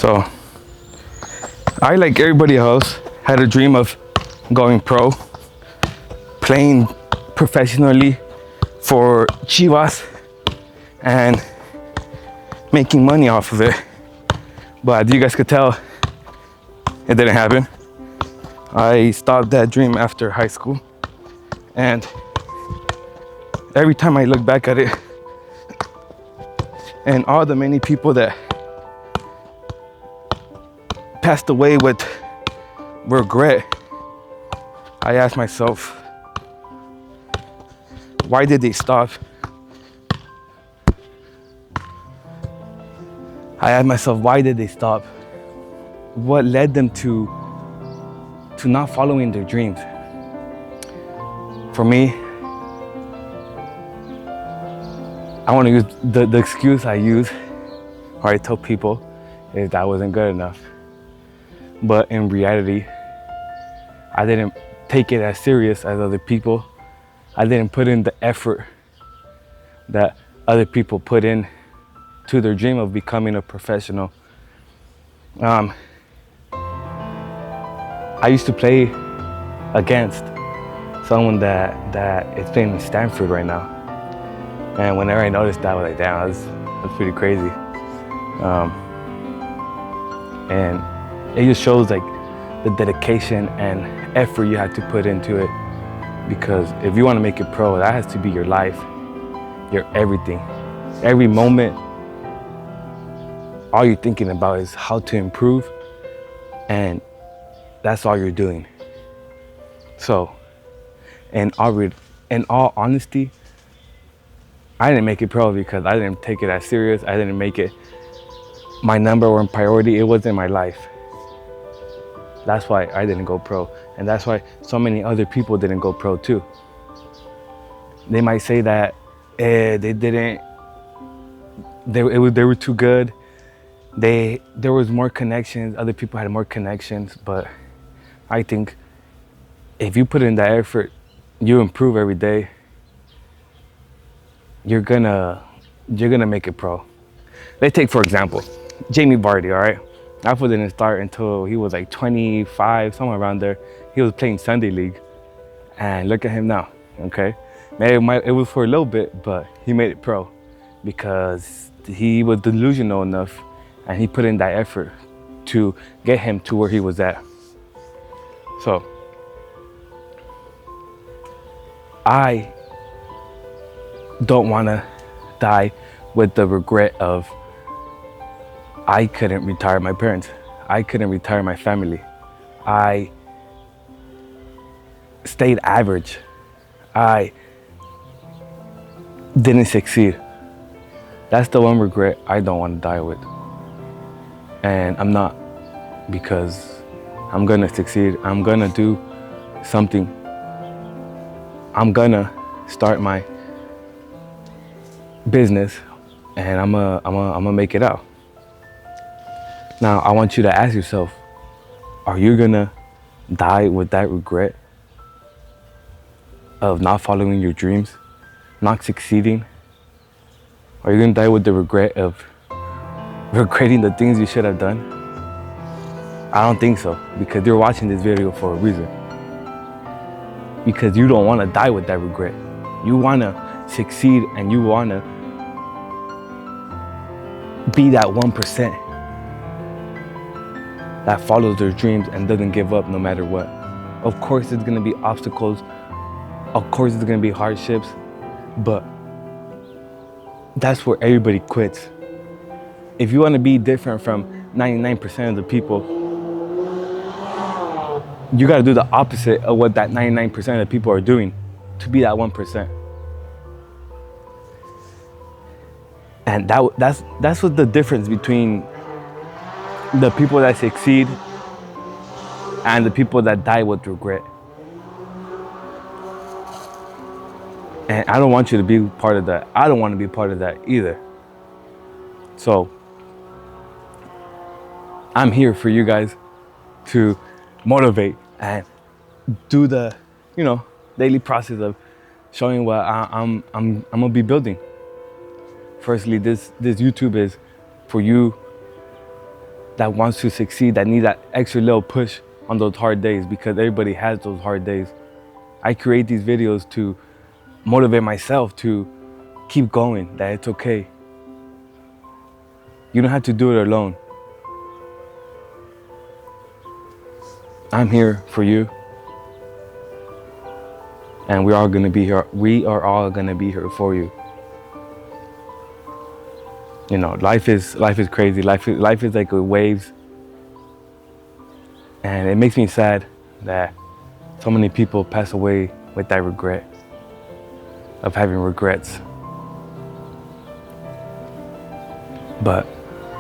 So I, like everybody else, had a dream of going pro, playing professionally for Chivas and making money off of it. But as you guys could tell, it didn't happen. I stopped that dream after high school, and every time I look back at it and all the many people that passed away with regret, I ask myself, why did they stop? I ask myself, why did they stop? What led them to not following their dreams? For me, I want to use the excuse I use, or I tell people, is that I wasn't good enough. But in reality, I didn't take it as serious as other people. I didn't put in the effort that other people put in to their dream of becoming a professional. I used to play against someone that is playing in Stanford right now. And whenever I noticed that, I was like, damn, that's pretty crazy. And it just shows like the dedication and effort you have to put into it. Because if you want to make it pro, that has to be your life, your everything. Every moment, all you're thinking about is how to improve, and that's all you're doing. So, in all honesty, I didn't make it pro because I didn't take it as serious. I didn't make it my number one priority. It wasn't my life. That's why I didn't go pro. And that's why so many other people didn't go pro too. They might say that they were too good. There was more connections. Other people had more connections. But I think if you put in that effort, you improve every day, you're gonna make it pro. Let's take, for example, Jamie Vardy, all right? That fool didn't start until he was like 25, somewhere around there. He was playing Sunday League, and look at him now, okay? Maybe it was for a little bit, but he made it pro because he was delusional enough and he put in that effort to get him to where he was at. So, I don't wanna die with the regret of I couldn't retire my parents. I couldn't retire my family. I stayed average. I didn't succeed. That's the one regret I don't want to die with. And I'm not, because I'm gonna succeed. I'm gonna do something. I'm gonna start my business, and I'm gonna make it out. Now, I want you to ask yourself, are you gonna die with that regret of not following your dreams, not succeeding? Are you gonna die with the regret of regretting the things you should have done? I don't think so, because you're watching this video for a reason. Because you don't wanna die with that regret. You wanna succeed, and you wanna be that 1% that follows their dreams and doesn't give up no matter what. Of course, there's gonna be obstacles. Of course, there's gonna be hardships, but that's where everybody quits. If you wanna be different from 99% of the people, you gotta do the opposite of what that 99% of the people are doing to be that 1%. And that's what the difference between the people that succeed and the people that die with regret. And I don't want you to be part of that. I don't want to be part of that either. So I'm here for you guys to motivate and do the, daily process of showing what I'm gonna be building. Firstly, this YouTube is for you that wants to succeed, that need that extra little push on those hard days, because everybody has those hard days. I create these videos to motivate myself to keep going, that it's okay. You don't have to do it alone. I'm here for you. And we're all gonna be here. We are all gonna be here for you. You know, life is crazy. Life is like waves. And it makes me sad that so many people pass away with that regret of having regrets. But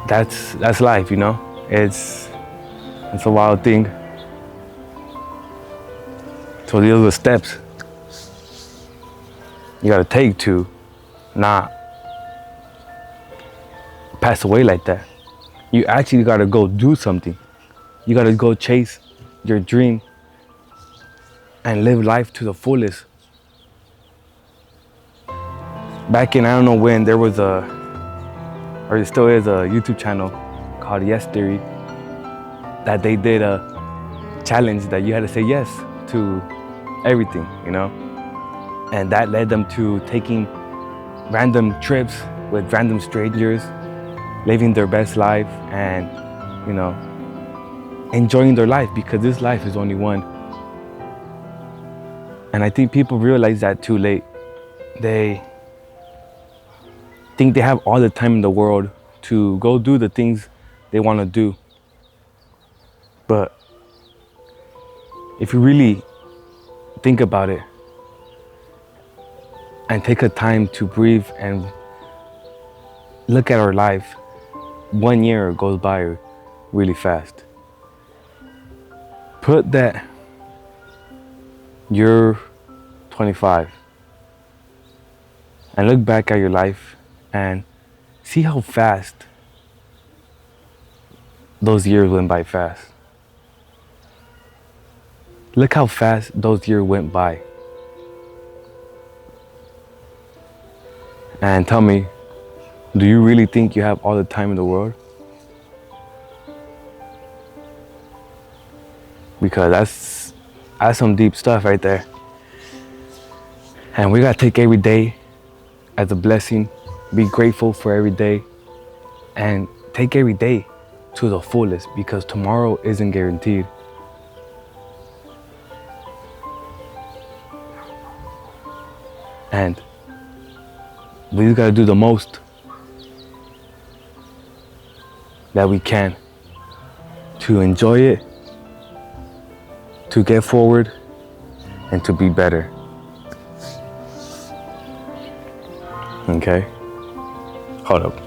that's life, you know? It's a wild thing. So these are the steps you gotta take to not pass away like that. You actually gotta go do something. You gotta go chase your dream and live life to the fullest. Back in, I don't know when, there was or there still is, a YouTube channel called Yes Theory, that they did a challenge that you had to say yes to everything, you know? And that led them to taking random trips with random strangers, living their best life, and, you know, enjoying their life, because this life is only one. And I think people realize that too late. They think they have all the time in the world to go do the things they want to do. But if you really think about it and take a time to breathe and look at our life, 1 year goes by really fast. Put that you're 25 and look back at your life and see how fast those years went by fast. Look how fast those years went by. And tell me, do you really think you have all the time in the world? Because that's some deep stuff right there. And we gotta take every day as a blessing, be grateful for every day, and take every day to the fullest, because tomorrow isn't guaranteed. And we just gotta do the most that we can to enjoy it, to get forward, and to be better. Okay? Hold up.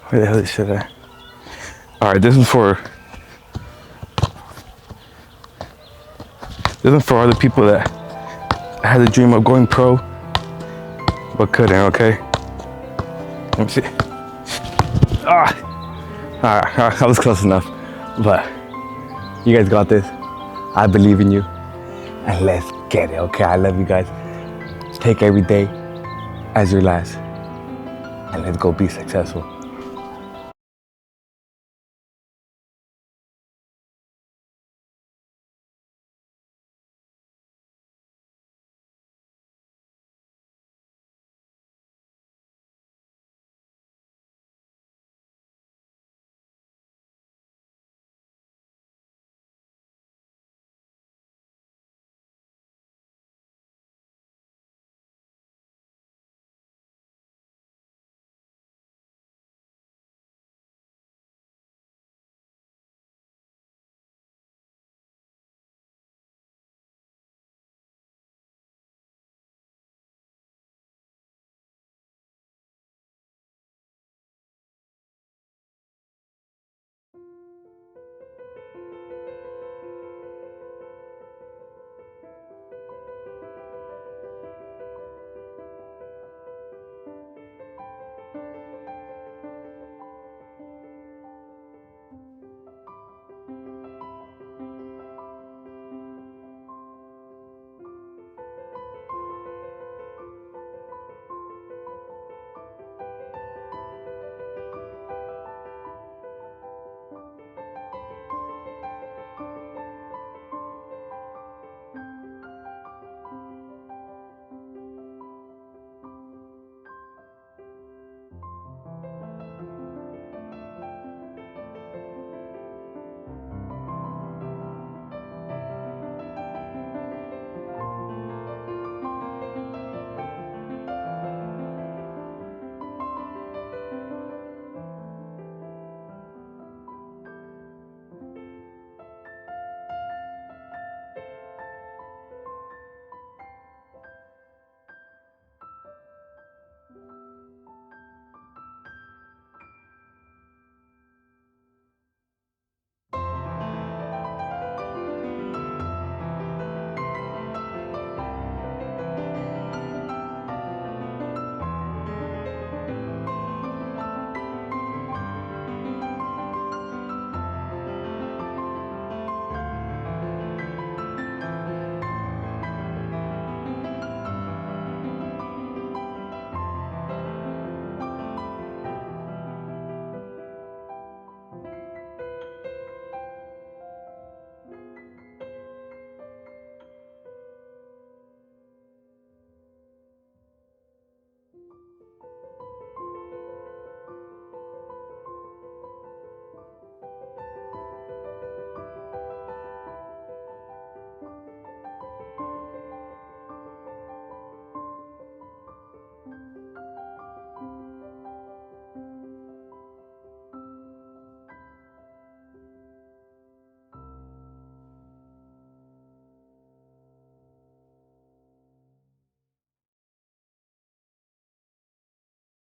Where the hell is shit at? Alright, this is for all the people that had the dream of going pro but couldn't, okay? Let me see. Alright, I was close enough. But you guys got this. I believe in you. And let's get it, okay? I love you guys. Take every day as your last. And let's go be successful.